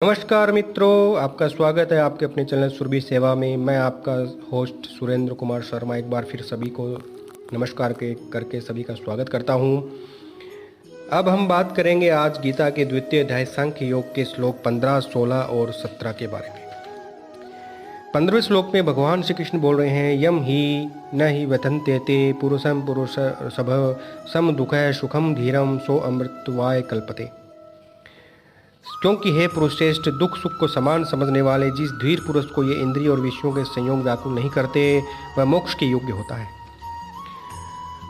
नमस्कार मित्रों, आपका स्वागत है आपके अपने चैनल सुरभि सेवा में। मैं आपका होस्ट सुरेंद्र कुमार शर्मा एक बार फिर सभी को नमस्कार करके सभी का स्वागत करता हूं। अब हम बात करेंगे आज गीता के द्वितीय अध्याय सांख्य योग के श्लोक 15, 16 और 17 के बारे में। 15वें श्लोक में भगवान श्री कृष्ण बोल रहे हैं, यम ही न ही व्यथन्त्येते पुरुषम पुरुषसभ सम दुःखः सुखम धीरम सो अमृतवाय कल्पते। क्योंकि हे पुरुषश्रेष्ठ, दुख सुख को समान समझने वाले जिस धीर पुरुष को ये इंद्रिय और विषयों के संयोग व्याकुल नहीं करते, वह मोक्ष के योग्य होता है।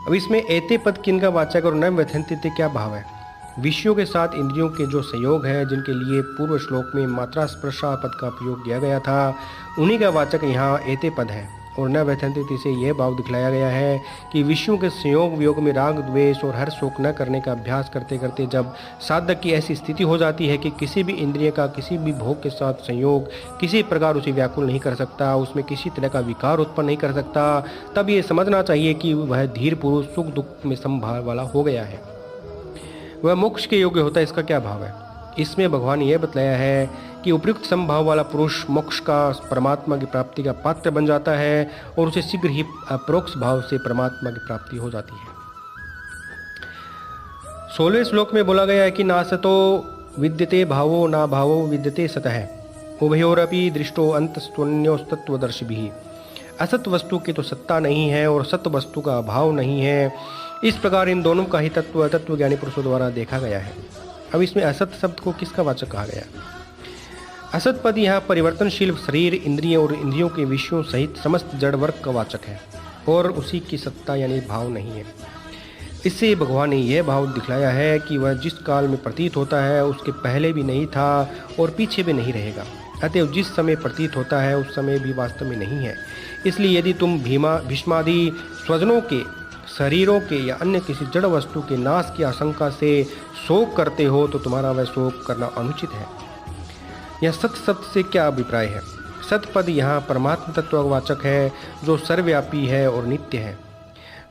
अब इसमें एते पद किनका वाचक और न व्यथन्त्येते क्या भाव है? विषयों के साथ इंद्रियों के जो संयोग है, जिनके लिए पूर्व श्लोक में मात्रा स्पर्शा पद का प्रयोग किया गया था, उन्हीं का वाचक यहाँ एते पद है। और न व्यथन्त्येते से यह भाव दिखलाया गया है कि विषयों के संयोग वियोग में राग द्वेष और हर शोक न करने का अभ्यास करते करते जब साधक की ऐसी स्थिति हो जाती है कि किसी भी इंद्रिय का किसी भी भोग के साथ संयोग किसी प्रकार उसे व्याकुल नहीं कर सकता, उसमें किसी तरह का विकार उत्पन्न नहीं कर सकता, तब ये समझना चाहिए कि वह धीर पुरुष सुख दुख में समभाव वाला हो गया है, वह मोक्ष के योग्य होता है। इसका क्या भाव है? इसमें भगवान यह बतलाया है कि उपयुक्त समभाव वाला पुरुष मोक्ष का परमात्मा की प्राप्ति का पात्र बन जाता है और उसे शीघ्र ही अपरोक्ष भाव से परमात्मा की प्राप्ति हो जाती है। 16वें श्लोक में बोला गया है कि नासतो विद्यते भावो ना भावो विद्यते सतः उभयोरपि दृष्टो अंतस्त्वन्योस्तत्वदर्शिभिः। असत वस्तु की तो सत्ता नहीं है और सत्य वस्तु का अभाव नहीं है। इस प्रकार इन दोनों का ही तत्वज्ञानी पुरुषों द्वारा देखा गया है। अब इसमें असत शब्द को किसका वाचक कहा गया? असत पद यहाँ परिवर्तनशील शरीर, इंद्रिय और इंद्रियों के विषयों सहित समस्त जड़ वर्ग का वाचक है और उसी की सत्ता यानी भाव नहीं है। इससे भगवान ने यह भाव दिखलाया है कि वह जिस काल में प्रतीत होता है उसके पहले भी नहीं था और पीछे भी नहीं रहेगा। अतएव जिस समय प्रतीत होता है उस समय भी वास्तव में नहीं है। इसलिए यदि तुम भीष्मादि स्वजनों के शरीरों के या अन्य किसी जड़ वस्तु के नाश की आशंका से शोक करते हो तो तुम्हारा वह शोक करना अनुचित है। यह सत शब्द से क्या अभिप्राय है? सत पद यहाँ परमात्म तत्ववाचक है जो सर्वव्यापी है और नित्य है,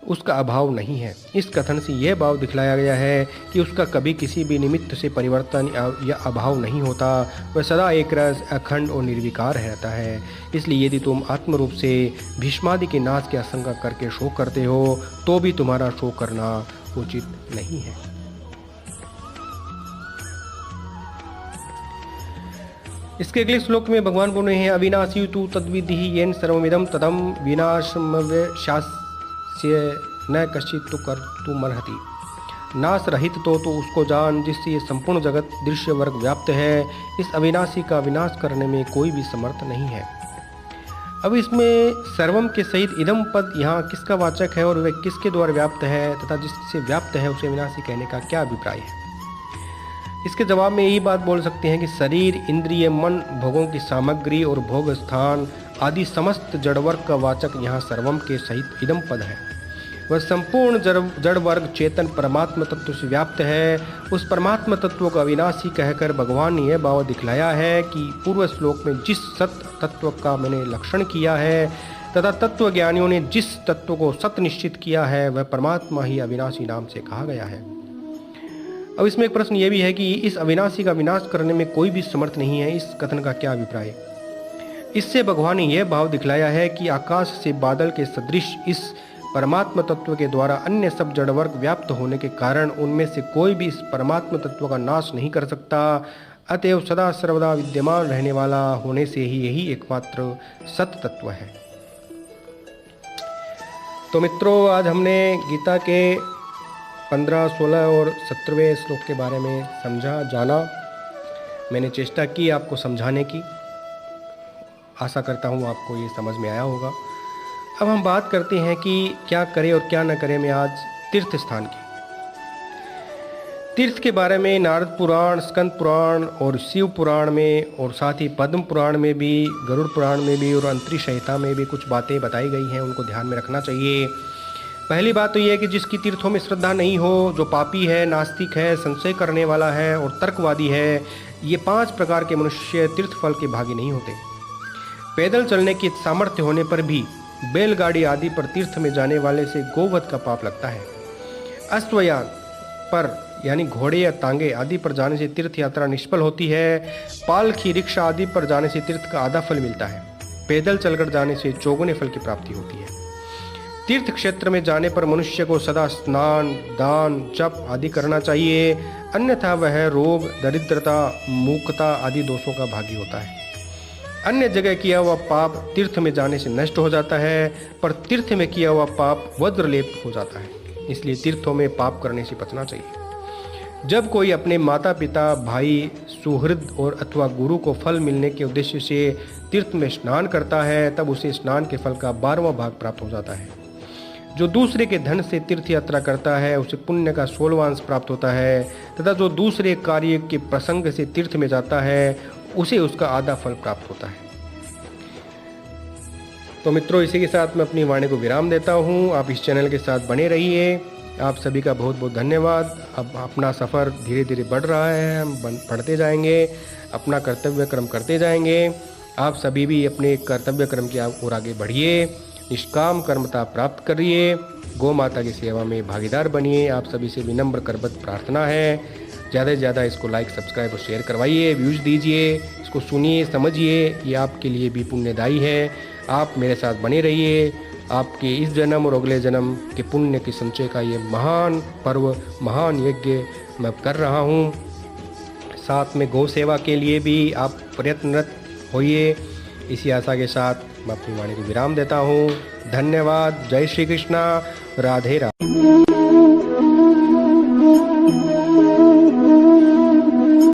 उसका अभाव नहीं है। इस कथन से यह भाव दिखलाया गया है कि उसका कभी किसी भी निमित्त से परिवर्तन या अभाव नहीं होता, वह सदा एक रस अखंड और निर्विकार रहता है। इसलिए यदि तुम आत्म रूप से भीष्मादि के नाश की आशंका करके शोक करते हो तो भी तुम्हारा शोक करना उचित नहीं है। इसके अगले श्लोक में भगवान बोल रहे हैं, अविनाशी तु तद्विधि येन सर्वमिदं तदं विनाशमवश्यास्य न कश्चित् तु कर्तुमर्हति। नाश रहित तो उसको जान जिससे ये संपूर्ण जगत दृश्य वर्ग व्याप्त है। इस अविनाशी का विनाश करने में कोई भी समर्थ नहीं है। अब इसमें सर्वम के सहित इदम पद यहाँ किसका वाचक है और वह किसके द्वारा व्याप्त है तथा जिससे व्याप्त है उसे विनाशी कहने का क्या अभिप्राय है? इसके जवाब में यही बात बोल सकते हैं कि शरीर, इंद्रिय, मन, भोगों की सामग्री और भोग स्थान आदि समस्त जड़वर्ग का वाचक यहाँ सर्वम के सहित इदम पद है। वह संपूर्ण जड़ वर्ग चेतन परमात्मा तत्व से व्याप्त है। उस परमात्मा तत्व को अविनाशी कहकर भगवान ने यह भाव दिखलाया है कि पूर्व श्लोक में जिस सत्य तत्व का मैंने लक्षण किया है तथा तत्व ज्ञानियों ने जिस तत्व को सत्य निश्चित किया है वह परमात्मा ही अविनाशी नाम से कहा गया है। अब इसमें एक प्रश्न यह भी है कि इस अविनाशी का विनाश करने में कोई भी समर्थ नहीं है। इस कथन का क्या अभिप्राय? इससे भगवान ने यह भाव दिखलाया है कि आकाश से बादल के सदृश इस परमात्मा तत्व के द्वारा अन्य सब जड़वर्ग व्याप्त होने के कारण उनमें से कोई भी इस परमात्मा तत्व का नाश नहीं कर सकता। अतएव सदा सर्वदा विद्यमान रहने वाला होने से ही यही एकमात्र सत्य तत्व है। तो मित्रों, आज हमने गीता के 15, 16 और 17वें श्लोक के बारे में समझा, जाना। मैंने चेष्टा की आपको समझाने की। आशा करता हूँ आपको ये समझ में आया होगा। अब हम बात करते हैं कि क्या करें और क्या न करें में आज तीर्थ स्थान की। तीर्थ के बारे में नारद पुराण, स्कंद पुराण और शिव पुराण में और साथ ही पद्म पुराण में भी, गरुड़ पुराण में भी और अंतरिक्ष संहिता में भी कुछ बातें बताई गई हैं, उनको ध्यान में रखना चाहिए। पहली बात तो यह है कि जिसकी तीर्थों में श्रद्धा नहीं हो, जो पापी है, नास्तिक है, संशय करने वाला है और तर्कवादी है, ये 5 प्रकार के मनुष्य तीर्थ फल के भागी नहीं होते। पैदल चलने की सामर्थ्य होने पर भी बैलगाड़ी आदि पर तीर्थ में जाने वाले से गोवध का पाप लगता है। अश्वयान पर यानी घोड़े या तांगे आदि पर जाने से तीर्थ यात्रा निष्फल होती है। पालकी, रिक्शा आदि पर जाने से तीर्थ का आधा फल मिलता है। पैदल चलकर जाने से चौगुने फल की प्राप्ति होती है। तीर्थ क्षेत्र में जाने पर मनुष्य को सदा स्नान, दान, जप आदि करना चाहिए, अन्यथा वह रोग, दरिद्रता, मूकता आदि दोषों का भागी होता है। अन्य जगह किया हुआ पाप तीर्थ में जाने से नष्ट हो जाता है, पर तीर्थ में किया हुआ पाप वज्रलेप हो जाता है। इसलिए तीर्थों में पाप करने से बचना चाहिए। जब कोई अपने माता पिता, भाई, सुहृद और अथवा गुरु को फल मिलने के उद्देश्य से तीर्थ में स्नान करता है, तब उसे स्नान के फल का 12वां भाग प्राप्त हो जाता है। जो दूसरे के धन से तीर्थ यात्रा करता है उसे पुण्य का 16वां अंश प्राप्त होता है, तथा जो दूसरे कार्य के प्रसंग से तीर्थ में जाता है उसे उसका आधा फल प्राप्त होता है। तो मित्रों, इसी के साथ मैं अपनी वाणी को विराम देता हूँ। आप इस चैनल के साथ बने रहिए। आप सभी का बहुत बहुत धन्यवाद। अब अपना सफ़र धीरे धीरे बढ़ रहा है, हम बढ़ते जाएंगे, अपना कर्तव्य कर्म करते जाएंगे। आप सभी भी अपने कर्तव्य कर्म की ओर आगे बढ़िए, निष्काम कर्मता प्राप्त करिए, गौ माता की सेवा में भागीदार बनिए। आप सभी से विनम्र करबद्ध प्रार्थना है, ज़्यादा से ज़्यादा इसको लाइक, सब्सक्राइब और शेयर करवाइए, व्यूज़ दीजिए, इसको सुनिए, समझिए, ये आपके लिए भी पुण्यदायी है। आप मेरे साथ बने रहिए। आपके इस जन्म और अगले जन्म के पुण्य के संचय का ये महान पर्व, महान यज्ञ मैं कर रहा हूँ। साथ में गौ सेवा के लिए भी आप प्रयत्नरत होइए। इसी आशा के साथ मैं अपनी वाणी को विराम देता हूँ। धन्यवाद। जय श्री कृष्णा। राधे राधे।